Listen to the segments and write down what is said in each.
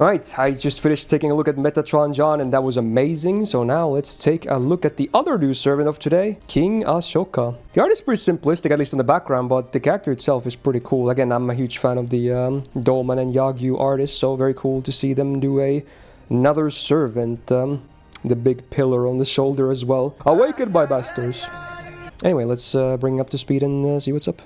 Alright, I just finished taking a look at Metatron John and that was amazing. So now let's take a look at the other new servant of today, King Ashoka. The art is pretty simplistic, at least on the background, but the character itself is pretty cool. Again, I'm a huge fan of the Dolman and Yagyu artists, so very cool to see them do another servant. The big pillar on the shoulder as well. Awakened by bastards. Anyway, let's bring up to speed and see what's up.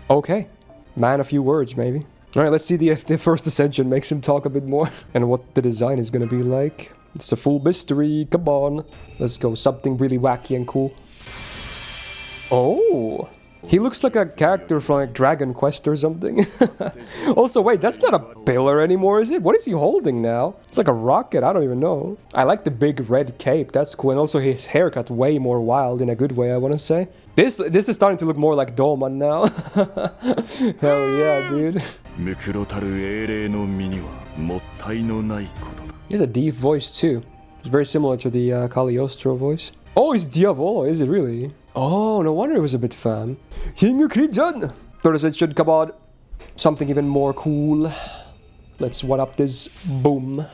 Okay, man, a few words maybe. Alright, let's see if the first ascension makes him talk a bit more. And what the design is gonna be like. It's a full mystery, come on. Let's go, something really wacky and cool. Oh! He looks like a character from like Dragon Quest or something. Also, wait, that's not a pillar anymore, is it? What is he holding now? It's like a rocket, I don't even know. I like the big red cape, that's cool. And also his haircut way more wild in a good way, I want to say. This is starting to look more like Dolman now. Hell yeah, dude. He has a deep voice too. It's very similar to the Cagliostro voice. Oh, it's Diavolo, is it really? Oh, no wonder it was a bit fam. King Crimson! Third ascension, come on. Something even more cool. Let's one up this. Boom.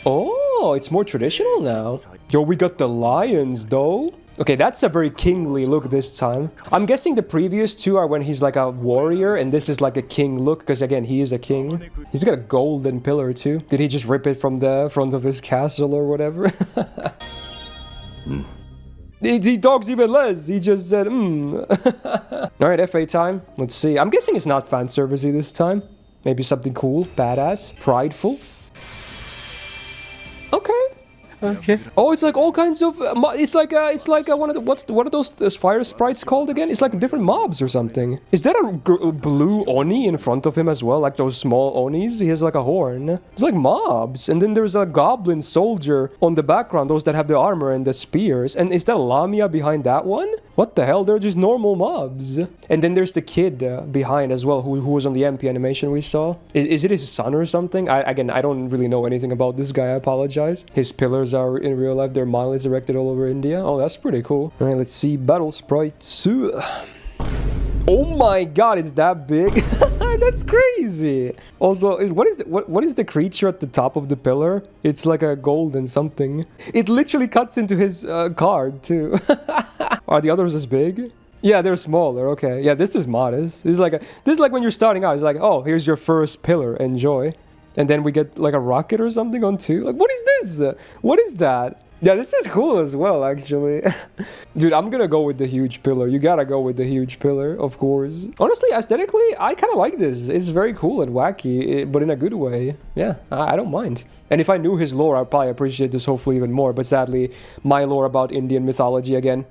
Oh, it's more traditional now. Yo, we got the lions though. Okay, that's a very kingly look this time. I'm guessing the previous two are when he's like a warrior and this is like a king look because again, he is a king. He's got a golden pillar too. Did he just rip it from the front of his castle or whatever? He talks even less. He just said, Alright, FA time. Let's see. I'm guessing it's not fan servicey this time. Maybe something cool, badass, prideful. Okay. Okay. Oh, it's like all kinds of. It's like one of the what are those fire sprites called again? It's like different mobs or something. Is that a blue oni in front of him as well? Like those small onis? He has like a horn. It's like mobs, and then there's a goblin soldier on the background. Those that have the armor and the spears. And is that Lamia behind that one? What the hell? They're just normal mobs. And then there's the kid behind as well, who was on the MP animation we saw. Is it his son or something? I don't really know anything about this guy. I apologize. His pillars are in real life. Their mile is erected all over India. Oh, that's pretty cool. All right, let's see. Battle sprites. Oh my god, it's that big. That's crazy. Also, what is the creature at the top of the pillar? It's like a golden something. It literally cuts into his card too. Are the others as big? Yeah, they're smaller. Okay. Yeah, this is modest. This is like when you're starting out. It's like, oh, here's your first pillar. Enjoy. And then we get like a rocket or something on two. Like, what is this? What is that? Yeah, this is cool as well, actually. Dude, I'm gonna go with the huge pillar. You gotta go with the huge pillar, of course. Honestly, aesthetically, I kind of like this. It's very cool and wacky, but in a good way. Yeah, I don't mind. And if I knew his lore, I'd probably appreciate this hopefully even more. But sadly, my lore about Indian mythology, again,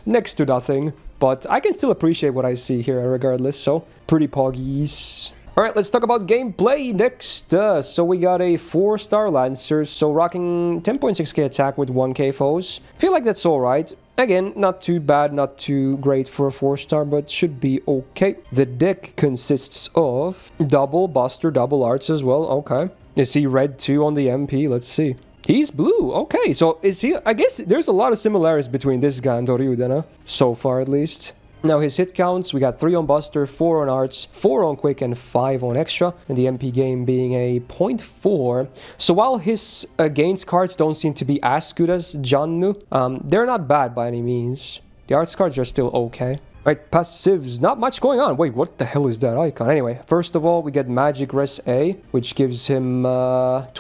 next to nothing. But I can still appreciate what I see here regardless. So, pretty poggies. Alright, let's talk about gameplay next. So we got a 4-star Lancer, so rocking 10.6k attack with 1k foes. Feel like that's alright. Again, not too bad, not too great for a 4-star, but should be okay. The deck consists of double Buster, double Arts as well. Okay. Is he red too on the MP? Let's see. He's blue. Okay, so is he... I guess there's a lot of similarities between this guy and Toryudana. So far, at least. Now his hit counts, we got 3 on Buster, 4 on Arts, 4 on Quick, and 5 on Extra, and the MP game being a 0.4. So while his against cards don't seem to be as good as Jannu, they're not bad by any means. The Arts cards are still okay. Right, passives, not much going on. Wait, what the hell is that icon? Anyway, first of all, we get Magic Res A, which gives him 20%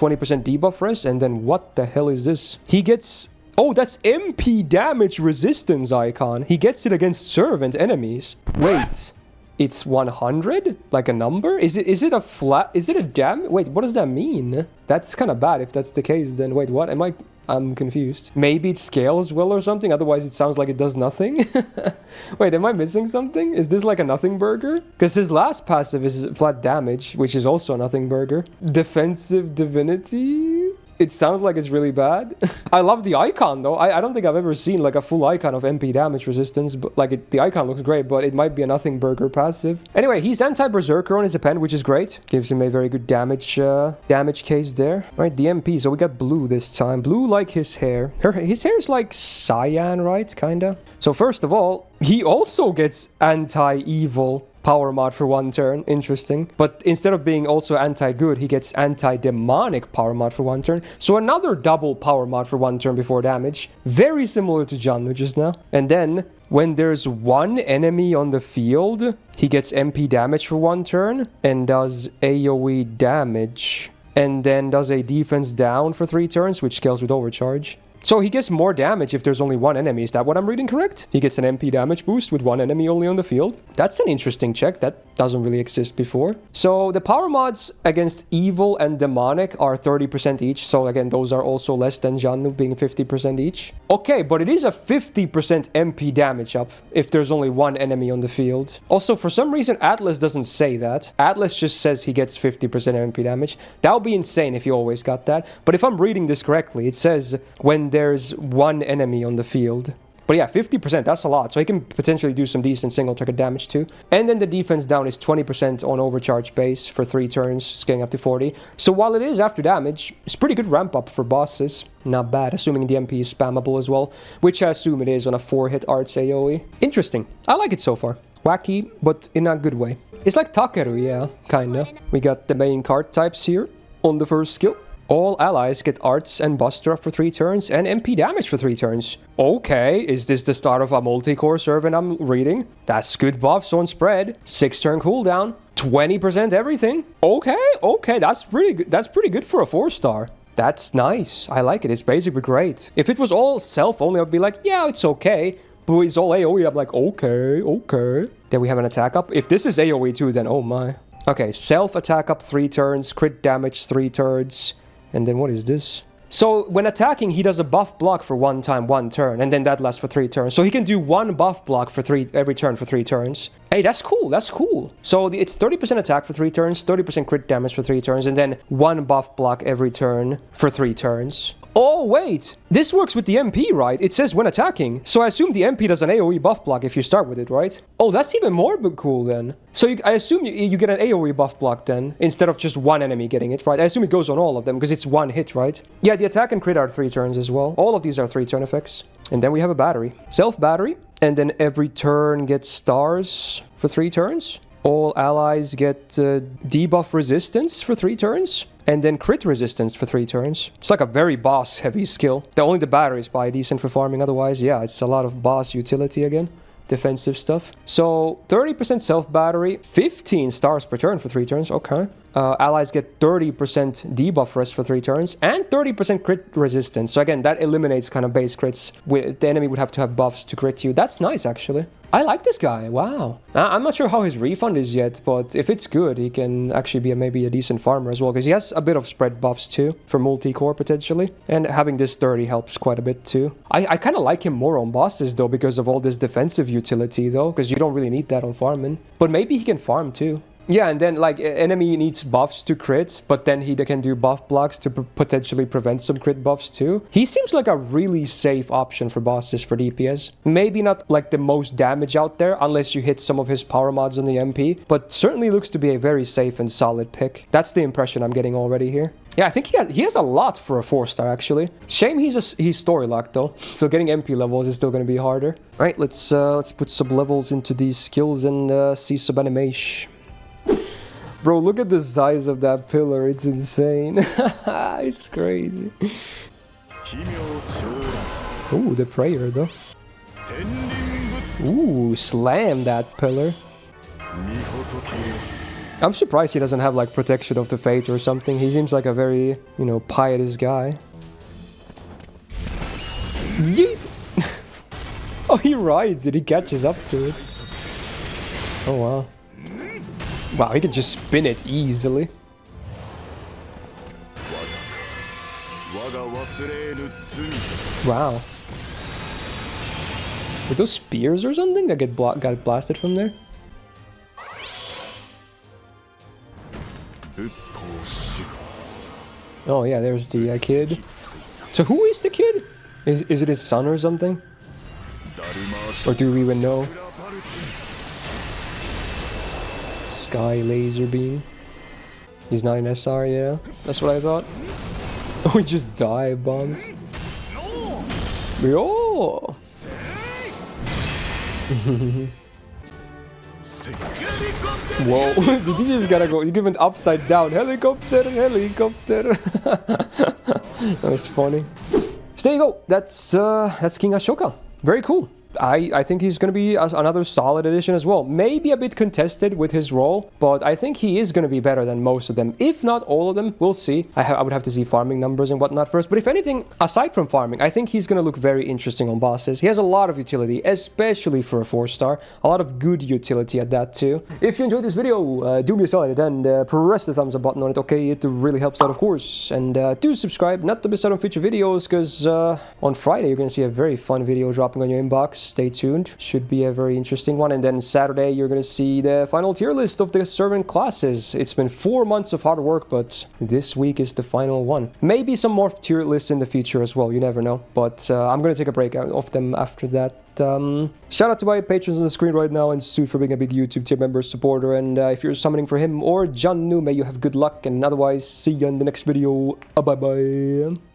debuff res, and then what the hell is this? He gets... Oh, that's MP damage resistance icon. He gets it against servant enemies. Wait, it's 100? Like a number? Is it a flat? Is it a dam? Wait, what does that mean? That's kind of bad if that's the case. Then wait, what? I'm confused. Maybe it scales well or something. Otherwise, it sounds like it does nothing. Wait, am I missing something? Is this like a nothing burger? Because his last passive is flat damage, which is also a nothing burger. Defensive divinity? It sounds like it's really bad. I love the icon though. I don't think I've ever seen like a full icon of MP damage resistance, but like the icon looks great, but it might be a nothing burger passive. Anyway, he's anti-berserker on his append, which is great. Gives him a very good damage case there. Right, the MP. So we got blue this time. Blue like his hair. His hair is like cyan, right? Kinda. So first of all, he also gets anti-evil power mod for 1 turn. Interesting. But instead of being also anti-good, he gets anti-demonic power mod for 1 turn. So another double power mod for 1 turn before damage. Very similar to Jannu just now. And then when there's 1 enemy on the field, he gets MP damage for 1 turn and does AoE damage. And then does a defense down for 3 turns, which scales with overcharge. So he gets more damage if there's only 1 enemy. Is that what I'm reading correct? He gets an MP damage boost with 1 enemy only on the field. That's an interesting check. That doesn't really exist before. So the power mods against evil and demonic are 30% each. So again, those are also less than Jannu being 50% each. Okay, but it is a 50% MP damage up if there's only 1 enemy on the field. Also, for some reason, Atlas doesn't say that. Atlas just says he gets 50% MP damage. That would be insane if he always got that. But if I'm reading this correctly, it says when there's 1 enemy on the field. But yeah, 50%, that's a lot. So he can potentially do some decent single target damage too. And then the defense down is 20% on overcharge base for 3 turns, scaling up to 40. So while it is after damage, it's pretty good ramp up for bosses. Not bad, assuming the MP is spammable as well, which I assume it is on a 4-hit arts AoE. Interesting. I like it so far. Wacky, but in a good way. It's like Takeru, yeah, kinda. We got the main card types here on the first skill. All allies get arts and buster up for 3 turns and MP damage for 3 turns. Okay, is this the start of a multi-core servant I'm reading? That's good buffs on spread. 6-turn cooldown. 20% everything. Okay, that's pretty good. That's pretty good for a 4-star. That's nice. I like it. It's basically great. If it was all self only, I'd be like, yeah, it's okay. But it's all AoE. I'm like, okay. Then we have an attack up. If this is AoE too, then oh my. Okay, self attack up 3 turns, crit damage 3 turns. And then what is this? So when attacking, he does a buff block for 1 time, 1 turn, and then that lasts for 3 turns. So he can do 1 buff block for every turn for 3 turns. Hey, that's cool. That's cool. So it's 30% attack for 3 turns, 30% crit damage for 3 turns, and then 1 buff block every turn for 3 turns. Oh, wait. This works with the MP, right? It says when attacking. So I assume the MP does an AoE buff block if you start with it, right? Oh, that's even more cool then. So I assume you get an AoE buff block then, instead of just 1 enemy getting it, right? I assume it goes on all of them because it's 1 hit, right? Yeah, the attack and crit are 3 turns as well. All of these are 3 turn effects. And then we have a battery. Self-battery. And then every turn gets stars for 3 turns. All allies get debuff resistance for 3 turns. And then crit resistance for 3 turns. It's like a very boss-heavy skill. Only the battery is probably decent for farming. Otherwise, yeah, it's a lot of boss utility again. Defensive stuff. So 30% self-battery, 15 stars per turn for 3 turns. Okay. Allies get 30% debuff rest for 3 turns and 30% crit resistance. So again, that eliminates kind of base crits. The enemy would have to have buffs to crit you. That's nice, actually. I like this guy. Wow. I'm not sure how his refund is yet, but if it's good, he can actually be maybe a decent farmer as well, because he has a bit of spread buffs too for multi-core potentially. And having this 30 helps quite a bit too. I kind of like him more on bosses though, because of all this defensive utility though, because you don't really need that on farming. But maybe he can farm too. Yeah, and then like enemy needs buffs to crit, but then they can do buff blocks to potentially prevent some crit buffs too. He seems like a really safe option for bosses for DPS. Maybe not like the most damage out there unless you hit some of his power mods on the MP, but certainly looks to be a very safe and solid pick. That's the impression I'm getting already here. Yeah, I think he has a lot for a 4-star actually. Shame he's story locked though, so getting MP levels is still going to be harder. All right, let's put some levels into these skills and see some animation. Bro, look at the size of that pillar. It's insane. It's crazy. Ooh, the prayer though. Ooh, slam that pillar. I'm surprised he doesn't have like protection of the fate or something. He seems like a very, you know, pietous guy. Yeet! Oh, he rides it. He catches up to it. Oh, wow. Wow, he can just spin it easily. Wow. Are those spears or something that got blasted from there? Oh yeah, there's the kid. So who is the kid? Is it his son or something? Or do we even know? Sky laser beam. He's not an SR, yeah. That's what I thought. Oh, he just dive bombs. Yo! Whoa, did he just gotta go? You give it upside down. Helicopter, helicopter. That was funny. So there you go. That's King Ashoka. Very cool. I think he's going to be another solid addition as well. Maybe a bit contested with his role, but I think he is going to be better than most of them. If not all of them, we'll see. I would have to see farming numbers and whatnot first. But if anything, aside from farming, I think he's going to look very interesting on bosses. He has a lot of utility, especially for a 4-star. A lot of good utility at that too. If you enjoyed this video, do me a solid and press the thumbs up button on it, okay? It really helps out, of course. And do subscribe, not to miss out on future videos, because on Friday you're going to see a very fun video dropping on your inbox. Stay tuned. Should be a very interesting one. And then Saturday, you're going to see the final tier list of the servant classes. It's been 4 months of hard work, but this week is the final one. Maybe some more tier lists in the future as well. You never know. But I'm going to take a break of them after that. Shout out to my patrons on the screen right now, and Suit for being a big YouTube tier member supporter. And if you're summoning for him or John New, may you have good luck. And otherwise, see you in the next video. Bye-bye.